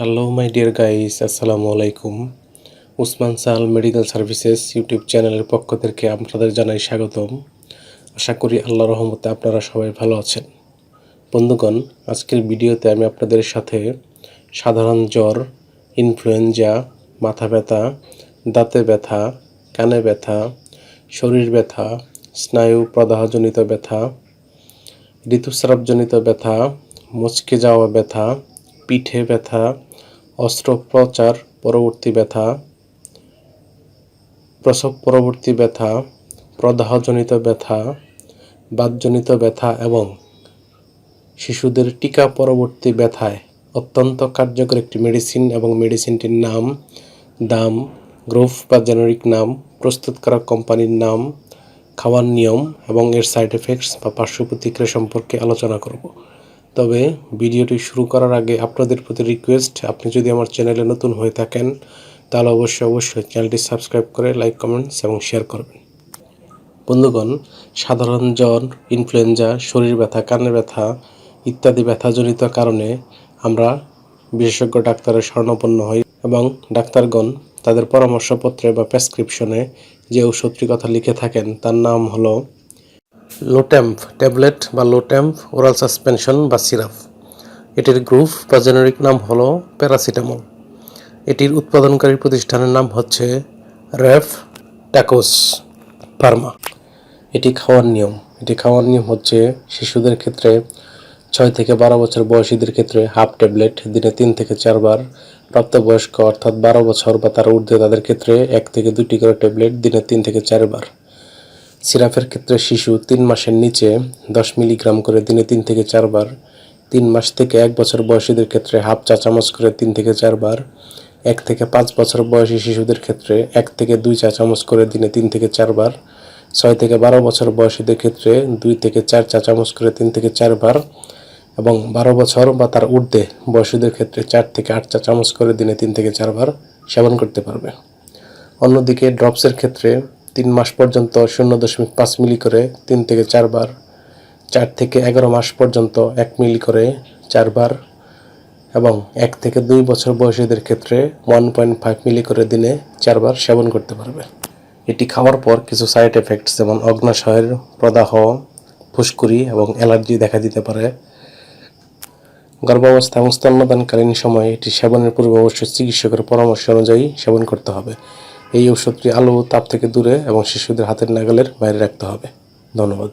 Hello my dear guys, আসসালামু আলাইকুম। উসমান সাল মেডিকেল সার্ভিসেস ইউটিউব চ্যানেলের পক্ষ থেকে আপনাদের জানাই স্বাগতম। আশা করি আল্লাহর রহমতে আপনারা সবাই ভালো আছেন। বন্ধুগণ, আজকের ভিডিওতে আমি আপনাদের সাথে সাধারণ জ্বর, ইনফ্লুয়েঞ্জা, মাথা ব্যথা, দাঁতে ব্যথা, কানে ব্যথা, শরীর ব্যথা, স্নায়ু প্রদাহজনিত ব্যথা, ঋতুস্রাবজনিত ব্যথা, মুচকে যাওয়া ব্যথা, পিঠে ব্যথা, অস্ত্রোপচার পরবর্তী ব্যথা, প্রসব পরবর্তী ব্যথা, প্রদাহজনিত ব্যথা, বাতজনিত ব্যথা এবং শিশুদের টিকা পরবর্তী ব্যথায় অত্যন্ত কার্যকর একটি মেডিসিন এবং মেডিসিনটির নাম, দাম, গ্রুপ বা জেনারিক নাম, প্রস্তুতকারক কোম্পানির নাম, খাওয়ার নিয়ম এবং এর সাইড এফেক্টস বা পার্শ্ব প্রতিক্রিয়া সম্পর্কে আলোচনা করব। তবে ভিডিওটি শুরু করার আগে আপনাদের প্রতি রিকোয়েস্ট, আপনি যদি আমার চ্যানেলে নতুন হয়ে থাকেন তাহলে অবশ্যই চ্যানেলটি সাবস্ক্রাইব করে লাইক, কমেন্টস এবং শেয়ার করবেন। বন্ধুগণ, সাধারণ জ্বর, ইনফ্লুয়েঞ্জা, শরীর ব্যথা, কানে ব্যথা ইত্যাদি ব্যথাজনিত কারণে আমরা বিশেষজ্ঞ ডাক্তারের শরণাপন্ন হই এবং ডাক্তারগণ তাদের পরামর্শপত্রে বা প্রেসক্রিপশনে যে ওষুধটির কথা লিখে থাকেন তার নাম হলো লোট্যাম্প ট্যাবলেট বা লোট্যাম্প ওরাল সাসপেনশন বা সিরাপ। এটির গ্রুপ বা জেনারিক নাম হলো প্যারাসিটামল। এটির উৎপাদনকারী প্রতিষ্ঠানের নাম হচ্ছে রেফ ট্যাকোস ফার্মা। এটি খাওয়ার নিয়ম হচ্ছে শিশুদের ক্ষেত্রে 6 থেকে 12 বছর বয়সীদের ক্ষেত্রে হাফ ট্যাবলেট দিনে 3 থেকে 4 বার, প্রাপ্তবয়স্ক অর্থাৎ 12 বছর বা তার ঊর্ধ্বে তাদের ক্ষেত্রে 1 থেকে 2টি করে ট্যাবলেট দিনে 3 থেকে 4 বার। সিরাপের ক্ষেত্রে শিশু 3 মাসের নিচে 10 মিলিগ্রাম করে দিনে 3 থেকে 4 বার, 3 মাস থেকে 1 বছর বয়সীদের ক্ষেত্রে হাফ চা চামচ করে 3 থেকে 4 বার, 1 থেকে 5 বছর বয়সী শিশুদের ক্ষেত্রে 1 থেকে 2 চা চামচ করে দিনে 3 থেকে 4 বার, 6 থেকে 12 বছর বয়সীদের ক্ষেত্রে 2 থেকে 4 চা চামচ করে 3 থেকে 4 বার এবং 12 বছর বা তার ঊর্ধ্বে বয়সীদের ক্ষেত্রে 4 থেকে 8 চা চামচ করে দিনে 3 থেকে 4 বার সেবন করতে পারবে। অন্যদিকে ড্রপসের ক্ষেত্রে 3 মাস পর্যন্ত 0.5 মিলি করে 3 থেকে 4 বার, 4 থেকে 11 মাস পর্যন্ত 1 মিলি করে 4 বার এবং 1 থেকে 2 বছর বয়সীদের ক্ষেত্রে 1.5 মিলি করে দিনে 4 বার সেবন করতে পারবে। এটি খাওয়ার পর কিছু সাইড এফেক্টস যেমন অগ্ন্যাশয়ের প্রদাহ, ফুসকুড়ি এবং অ্যালার্জি দেখা দিতে পারে। গর্ভাবস্থা এবং স্তন্যদানকালীন সময়ে এটি সেবনের পূর্বে অবশ্যই চিকিৎসকের পরামর্শ অনুযায়ী সেবন করতে হবে। এই ওষুধটি আলো ও তাপ থেকে দূরে এবং শিশুদের হাতের নাগালের বাইরে রাখতে হবে। ধন্যবাদ।